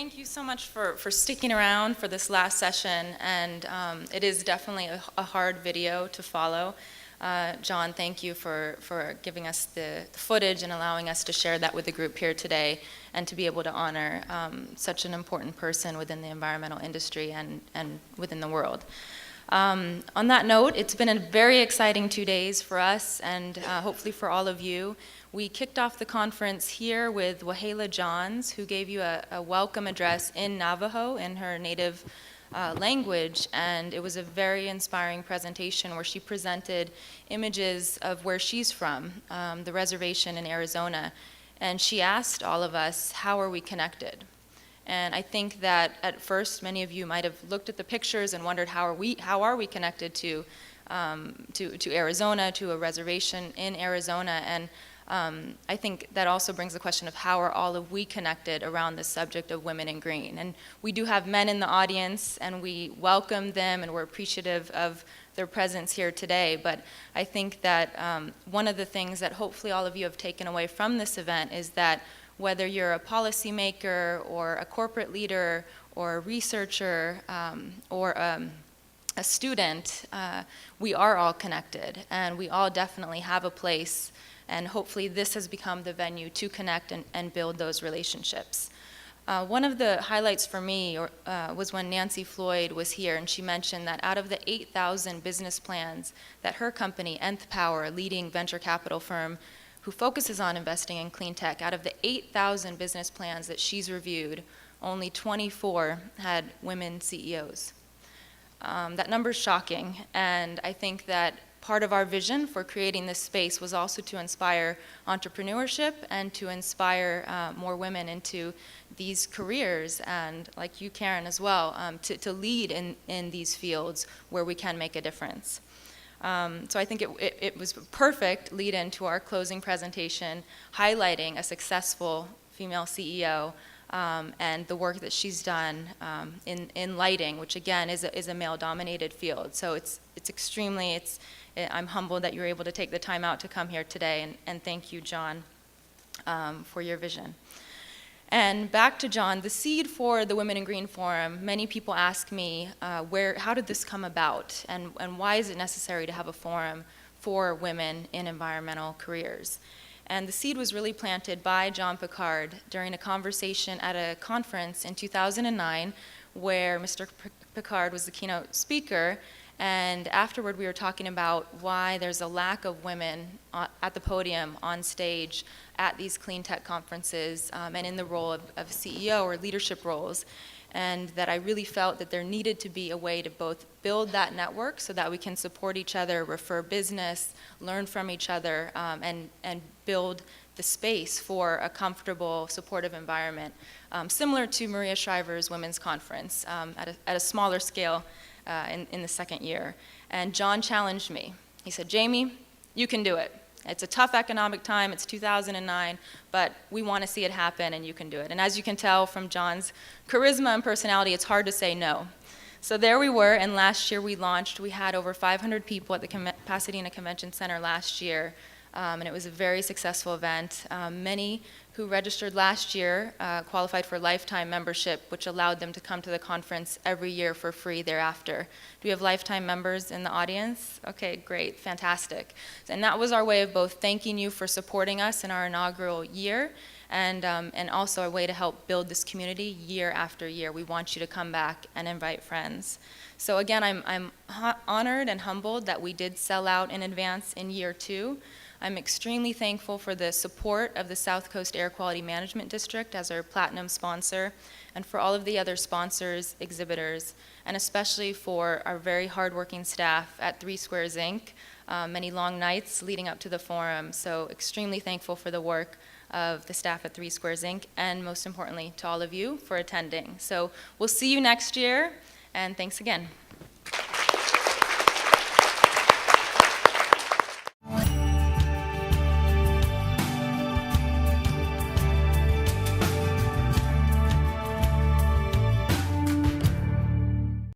thank you so much for sticking around for this last session, and it is definitely a hard video to follow. John, thank you for giving us the footage and allowing us to share that with the group here today, and to be able to honor such an important person within the environmental industry and within the world. On that note, it's been a very exciting 2 days for us, and hopefully for all of you. We kicked off the conference here with Wahala Johns, who gave you a welcome address in Navajo, in her native language, and it was a very inspiring presentation where she presented images of where she's from, the reservation in Arizona, and she asked all of us, how are we connected? And I think that at first many of you might have looked at the pictures and wondered how are we connected to Arizona, to a reservation in Arizona, and I think that also brings the question of how are all of we connected around the subject of women in green. And we do have men in the audience, and we welcome them, and we're appreciative of their presence here today. But I think that one of the things that hopefully all of you have taken away from this event is that whether you're a policymaker or a corporate leader or a researcher or a student, we are all connected, and we all definitely have a place. And hopefully this has become the venue to connect and build those relationships. One of the highlights for me was when Nancy Floyd was here, and she mentioned that out of the 8,000 business plans that her company, Nth Power, a leading venture capital firm who focuses on investing in clean tech, out of the 8,000 business plans that she's reviewed, only 24 had women CEOs. That number's shocking, and I think that part of our vision for creating this space was also to inspire entrepreneurship and to inspire more women into these careers, and like you, Karen, as well, to lead in these fields where we can make a difference. So I think it was a perfect lead-in to our closing presentation, highlighting a successful female CEO and the work that she's done in lighting, which again is a male-dominated field. So I'm humbled that you were able to take the time out to come here today, and thank you, John, for your vision. And back to John, the seed for the Women in Green Forum, many people ask me, how did this come about, and why is it necessary to have a forum for women in environmental careers? And the seed was really planted by John Picard during a conversation at a conference in 2009 where Mr. Picard was the keynote speaker, and afterward we were talking about why there's a lack of women at the podium, on stage, at these clean tech conferences, and in the role of CEO or leadership roles. And that I really felt that there needed to be a way to both build that network so that we can support each other, refer business, learn from each other, and build the space for a comfortable, supportive environment, similar to Maria Shriver's Women's Conference at a smaller scale in the second year. And John challenged me. He said, Jamie, you can do it. It's a tough economic time, it's 2009, but we want to see it happen and you can do it. And as you can tell from John's charisma and personality, it's hard to say no. So there we were, and last year we had over 500 people at the Pasadena Convention Center last year, and it was a very successful event. Many who registered last year qualified for lifetime membership, which allowed them to come to the conference every year for free thereafter. Do we have lifetime members in the audience? Okay, great, fantastic. And that was our way of both thanking you for supporting us in our inaugural year, and also a way to help build this community year after year. We want you to come back and invite friends. So again, I'm honored and humbled that we did sell out in advance in year 2. I'm extremely thankful for the support of the South Coast Air Quality Management District as our platinum sponsor, and for all of the other sponsors, exhibitors, and especially for our very hardworking staff at 3 Squares Inc., many long nights leading up to the forum. So extremely thankful for the work of the staff at 3 Squares Inc., and most importantly to all of you for attending. So we'll see you next year, and thanks again.